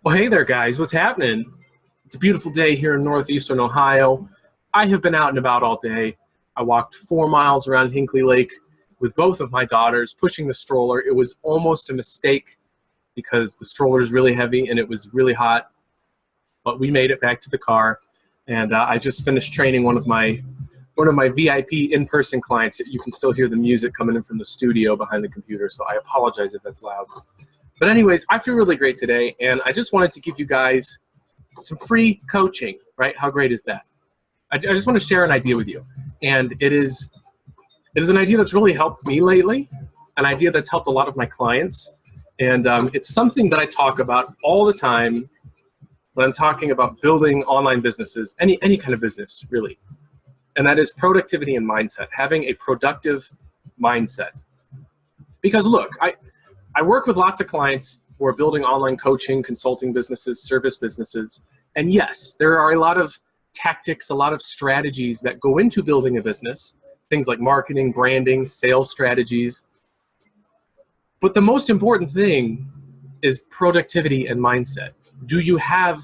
Well, hey there, guys. What's happening? It's a beautiful day here in northeastern Ohio. I have been out and about all day. I walked 4 miles around Hinkley Lake with both of my daughters, pushing the stroller. It was almost a mistake because the stroller is really heavy and it was really hot, but we made it back to the car. And I just finished training one of my VIP in-person clients. You can still hear the music coming in from the studio behind the computer, so I apologize if that's loud. But anyways, I feel really great today, and I just wanted to give you guys some free coaching, right? How great is that? I just want to share an idea with you, and it is an idea that's really helped me lately, an idea that's helped a lot of my clients, and it's something that I talk about all the time when I'm talking about building online businesses, any kind of business, really, and that is productivity and mindset, having a productive mindset. Because look, I work with lots of clients who are building online coaching, consulting businesses, service businesses. And yes, there are a lot of tactics, a lot of strategies that go into building a business, things like marketing, branding, sales strategies. But the most important thing is productivity and mindset. Do you have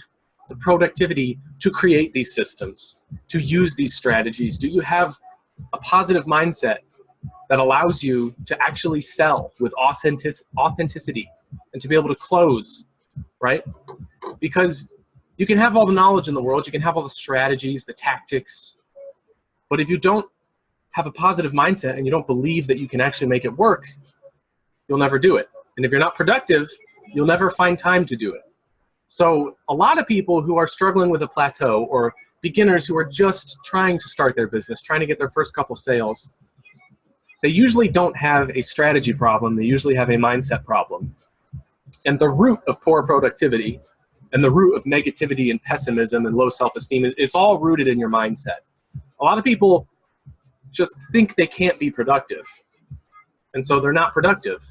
the productivity to create these systems, to use these strategies? Do you have a positive mindset that allows you to actually sell with authenticity and to be able to close, right? Because you can have all the knowledge in the world, you can have all the strategies, the tactics, but if you don't have a positive mindset and you don't believe that you can actually make it work, you'll never do it. And if you're not productive, you'll never find time to do it. So a lot of people who are struggling with a plateau, or beginners who are just trying to start their business, trying to get their first couple sales, they usually don't have a strategy problem, they usually have a mindset problem. And the root of poor productivity and the root of negativity and pessimism and low self-esteem, it's all rooted in your mindset. A lot of people just think they can't be productive, and so they're not productive.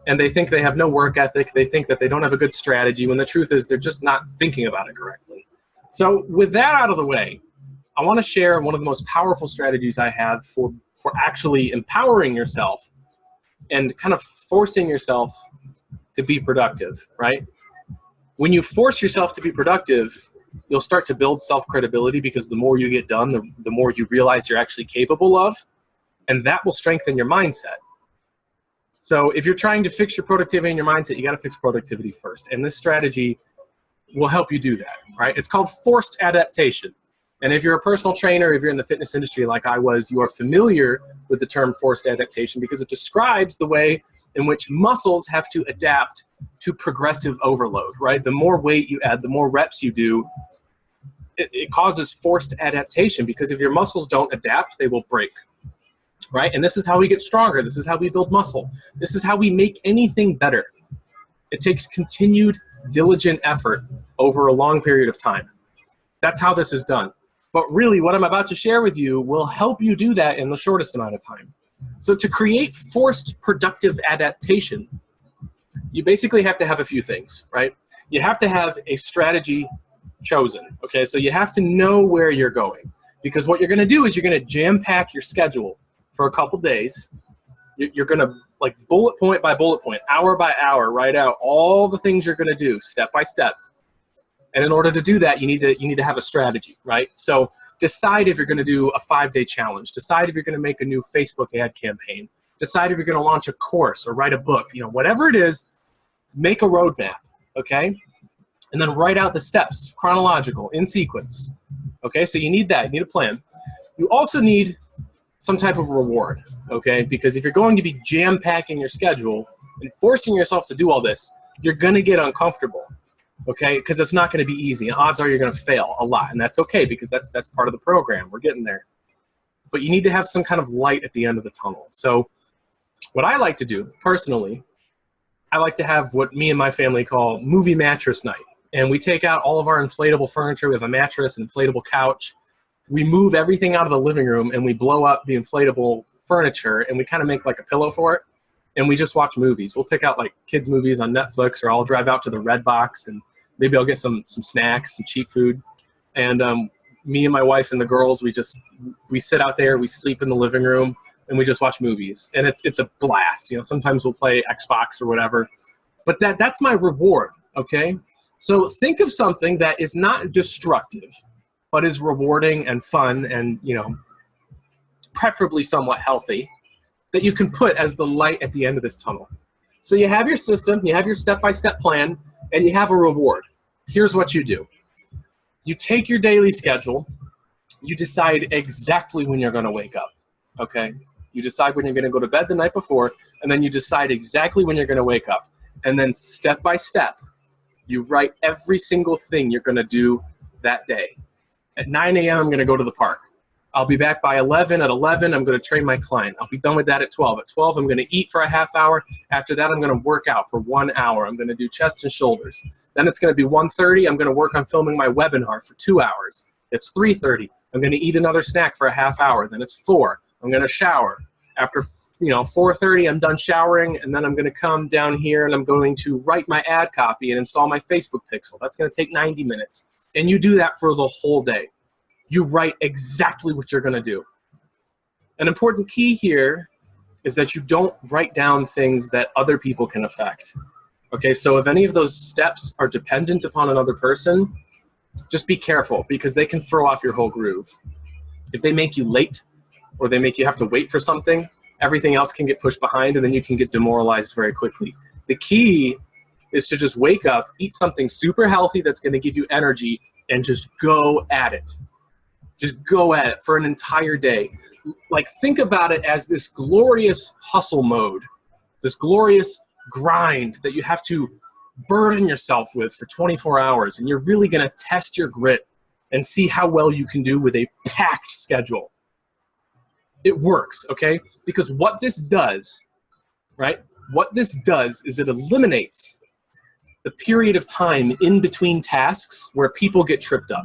And they think they have no work ethic, they think that they don't have a good strategy, when the truth is they're just not thinking about it correctly. So with that out of the way, I want to share one of the most powerful strategies I have for actually empowering yourself and kind of forcing yourself to be productive, right? When you force yourself to be productive, you'll start to build self-credibility, because the more you get done, the more you realize you're actually capable of, and that will strengthen your mindset. So if you're trying to fix your productivity and your mindset, you got to fix productivity first. And this strategy will help you do that, right? It's called forced adaptation. And if you're a personal trainer, if you're in the fitness industry like I was, you are familiar with the term forced adaptation, because it describes the way in which muscles have to adapt to progressive overload, right? The more weight you add, the more reps you do, it causes forced adaptation, because if your muscles don't adapt, they will break, right? And this is how we get stronger. This is how we build muscle. This is how we make anything better. It takes continued, diligent effort over a long period of time. That's how this is done. But really, what I'm about to share with you will help you do that in the shortest amount of time. So to create forced productive adaptation, you basically have to have a few things, right? You have to have a strategy chosen, okay? So you have to know where you're going, because what you're gonna do is you're gonna jam-pack your schedule for a couple days. You're gonna, like, bullet point by bullet point, hour by hour, write out all the things you're gonna do step by step. And in order to do that, you need to have a strategy, right? So decide if you're going to do a 5-day challenge. Decide if you're going to make a new Facebook ad campaign. Decide if you're going to launch a course or write a book. You know, whatever it is, make a roadmap, okay? And then write out the steps, chronological, in sequence. Okay, so you need that. You need a plan. You also need some type of reward, okay? Because if you're going to be jam-packing your schedule and forcing yourself to do all this, you're going to get uncomfortable. Okay, because it's not going to be easy, and odds are you're going to fail a lot, and that's okay, because that's part of the program. We're getting there. But you need to have some kind of light at the end of the tunnel. So what I like to do, personally, I like to have what me and my family call movie mattress night. And we take out all of our inflatable furniture. We have a mattress, an inflatable couch. We move everything out of the living room, and we blow up the inflatable furniture, and we kind of make like a pillow for it, and we just watch movies. We'll pick out like kids' movies on Netflix, or I'll drive out to the Red Box, and maybe I'll get some snacks, some cheap food. And me and my wife and the girls, we sit out there, we sleep in the living room, and we just watch movies. And it's a blast. You know, sometimes we'll play Xbox or whatever. But that's my reward, okay? So think of something that is not destructive, but is rewarding and fun and, you know, preferably somewhat healthy, that you can put as the light at the end of this tunnel. So you have your system, you have your step-by-step plan, and you have a reward. Here's what you do. You take your daily schedule, you decide exactly when you're gonna wake up, okay? You decide when you're gonna go to bed the night before, and then you decide exactly when you're gonna wake up. And then step by step, you write every single thing you're gonna do that day. At 9 a.m., I'm gonna go to the park. I'll be back by 11. At 11, I'm gonna train my client. I'll be done with that at 12. At 12, I'm gonna eat for a half hour. After that, I'm gonna work out for 1 hour. I'm gonna do chest and shoulders. Then it's gonna be 1:30. I'm gonna work on filming my webinar for 2 hours. It's 3:30. I'm gonna eat another snack for a half hour. Then it's 4. I'm gonna shower. After 4:30, I'm done showering, and then I'm gonna come down here and I'm going to write my ad copy and install my Facebook pixel. That's gonna take 90 minutes. And you do that for the whole day. You write exactly what you're gonna do. An important key here is that you don't write down things that other people can affect. Okay, so if any of those steps are dependent upon another person, just be careful because they can throw off your whole groove. If they make you late or they make you have to wait for something, everything else can get pushed behind and then you can get demoralized very quickly. The key is to just wake up, eat something super healthy that's gonna give you energy, and just go at it. Just go at it for an entire day. Like, think about it as this glorious hustle mode, this glorious grind that you have to burden yourself with for 24 hours, and you're really gonna test your grit and see how well you can do with a packed schedule. It works, okay? Because what this does, right? What this does is it eliminates the period of time in between tasks where people get tripped up.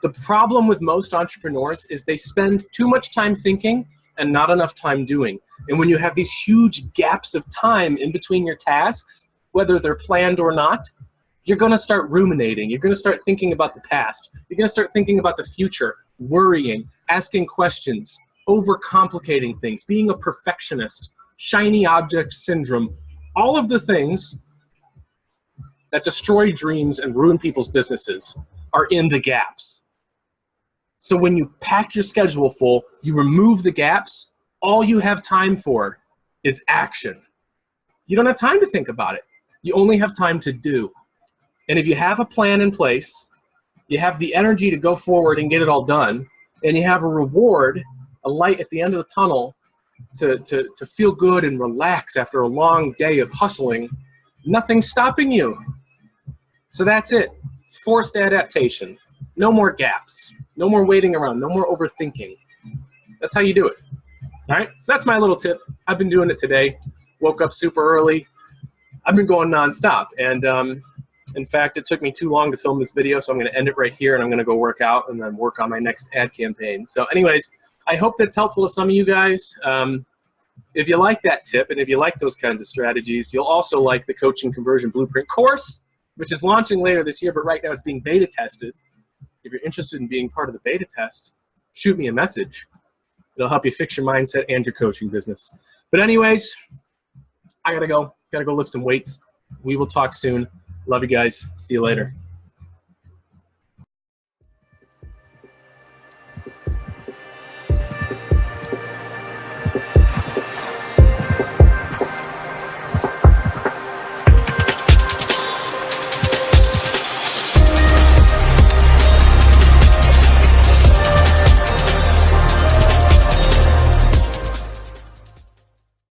The problem with most entrepreneurs is they spend too much time thinking and not enough time doing. And when you have these huge gaps of time in between your tasks, whether they're planned or not, you're gonna start ruminating. You're gonna start thinking about the past. You're gonna start thinking about the future, worrying, asking questions, overcomplicating things, being a perfectionist, shiny object syndrome, all of the things that destroy dreams and ruin people's businesses are in the gaps. So when you pack your schedule full, you remove the gaps, all you have time for is action. You don't have time to think about it. You only have time to do. And if you have a plan in place, you have the energy to go forward and get it all done, and you have a reward, a light at the end of the tunnel to feel good and relax after a long day of hustling, nothing's stopping you. So that's it. Forced adaptation. No more gaps. No more waiting around. No more overthinking. That's how you do it. All right? So that's my little tip. I've been doing it today. Woke up super early. I've been going nonstop. And in fact, it took me too long to film this video, so I'm going to end it right here, and I'm going to go work out and then work on my next ad campaign. So anyways, I hope that's helpful to some of you guys. If you like that tip and if you like those kinds of strategies, you'll also like the Coaching Conversion Blueprint course, which is launching later this year, but right now it's being beta tested. If you're interested in being part of the beta test, shoot me a message. It'll help you fix your mindset and your coaching business. But anyways, I gotta go lift some weights. We will talk soon. Love you guys. See you later.